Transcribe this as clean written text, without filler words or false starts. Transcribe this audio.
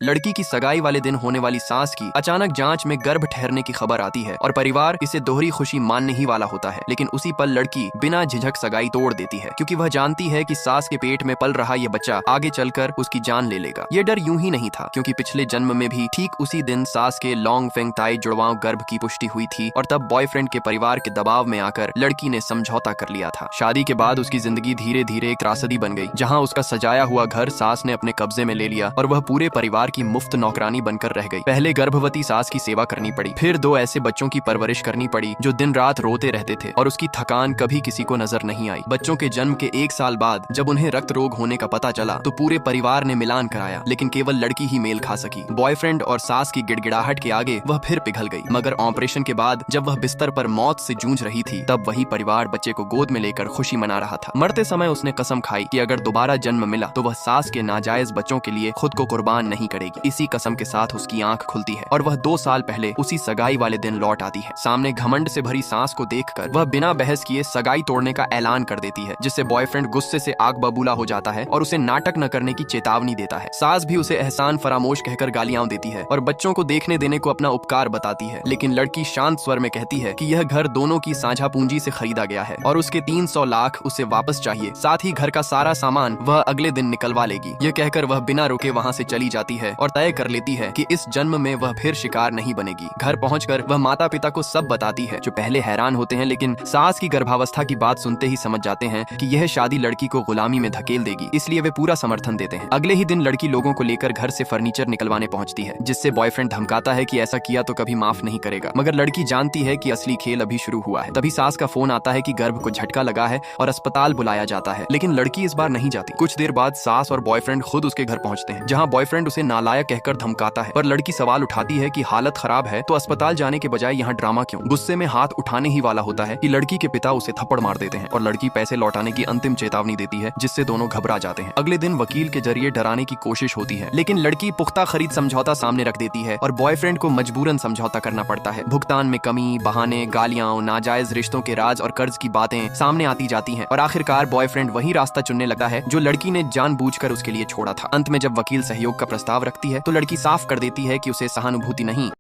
लड़की की सगाई वाले दिन होने वाली सास की अचानक जांच में गर्भ ठहरने की खबर आती है और परिवार इसे दोहरी खुशी मानने ही वाला होता है। लेकिन उसी पल लड़की बिना झिझक सगाई तोड़ देती है, क्योंकि वह जानती है कि सास के पेट में पल रहा ये बच्चा आगे चलकर उसकी जान ले लेगा। ये डर यूं ही नहीं था, क्योंकि पिछले जन्म में भी ठीक उसी दिन सास के लॉन्ग फेंग ताई जुड़वांव गर्भ की पुष्टि हुई थी और तब बॉयफ्रेंड के परिवार के दबाव में आकर लड़की ने समझौता कर लिया था। शादी के बाद उसकी जिंदगी धीरे धीरे एक त्रासदी बन गई, जहाँ उसका सजाया हुआ घर सास ने अपने कब्जे में ले लिया और वह पूरे परिवार की मुफ्त नौकरानी बनकर रह गई। पहले गर्भवती सास की सेवा करनी पड़ी, फिर दो ऐसे बच्चों की परवरिश करनी पड़ी जो दिन रात रोते रहते थे और उसकी थकान कभी किसी को नजर नहीं आई। बच्चों के जन्म के 1 साल बाद जब उन्हें रक्त रोग होने का पता चला तो पूरे परिवार ने मिलान कराया, लेकिन केवल लड़की ही मेल खा सकी। बॉयफ्रेंड और सास की गिड़गिड़ाहट के आगे वह फिर पिघल गई। मगर ऑपरेशन के बाद जब वह बिस्तर पर मौत से जूझ रही थी, तब वही परिवार बच्चे को गोद में लेकर खुशी मना रहा था। मरते समय उसने कसम खाई कि अगर दोबारा जन्म मिला तो वह सास के नाजायज बच्चों के लिए खुद को कुर्बान नहीं करेगी। इसी कसम के साथ उसकी आंख खुलती है और वह 2 साल पहले उसी सगाई वाले दिन लौट आती है। सामने घमंड से भरी सास को देखकर वह बिना बहस किए सगाई तोड़ने का ऐलान कर देती है, जिससे बॉयफ्रेंड गुस्से से आग बबूला हो जाता है और उसे नाटक न करने की चेतावनी देता है। सास भी उसे एहसान फरामोश कहकर गालियां देती है और बच्चों को देखने देने को अपना उपकार बताती है, लेकिन लड़की शांत स्वर में कहती है कि यह घर दोनों की साझा पूंजी से खरीदा गया है और उसके 300 लाख उसे वापस चाहिए। साथ ही घर का सारा सामान वह अगले दिन निकलवा लेगी। यह कहकर वह बिना रुके वहाँ से चली जाती है और तय कर लेती है कि इस जन्म में वह फिर शिकार नहीं बनेगी। घर पहुंचकर वह माता पिता को सब बताती है, जो पहले हैरान होते हैं, लेकिन सास की गर्भावस्था की बात सुनते ही समझ जाते हैं कि यह शादी लड़की को गुलामी में धकेल देगी, इसलिए वे पूरा समर्थन देते हैं। अगले ही दिन लड़की लोगों को लेकर घर से फर्नीचर निकलवाने पहुंचती है, जिससे बॉयफ्रेंड धमकाता है कि ऐसा किया तो कभी माफ नहीं करेगा। मगर लड़की जानती है कि असली खेल अभी शुरू हुआ है। तभी सास का फोन आता है कि गर्भ को झटका लगा है और अस्पताल बुलाया जाता है, लेकिन लड़की इस बार नहीं जाती। कुछ देर बाद सास और बॉयफ्रेंड खुद उसके घर पहुंचते हैं, जहां बॉयफ्रेंड उसे नालायक कहकर धमकाता है, पर लड़की सवाल उठाती है कि हालत खराब है तो अस्पताल जाने के बजाय यहाँ ड्रामा क्यों। गुस्से में हाथ उठाने ही वाला होता है कि लड़की के पिता उसे थप्पड़ मार देते हैं और लड़की पैसे लौटाने की अंतिम चेतावनी देती है, जिससे दोनों घबरा जाते हैं। अगले दिन वकील के जरिए डराने की कोशिश होती है, लेकिन लड़की पुख्ता खरीद समझौता सामने रख देती है और बॉयफ्रेंड को मजबूरन समझौता करना पड़ता है। भुगतान में कमी, बहाने, गालियां, नाजायज रिश्तों के राज और कर्ज की बातें सामने आती जाती हैं और आखिरकार बॉयफ्रेंड वही रास्ता चुनने लगता है जो लड़की ने जानबूझकर उसके लिए छोड़ा था। अंत में जब वकील सहयोग का प्रस्ताव रखती है तो लड़की साफ कर देती है कि उसे सहानुभूति नहीं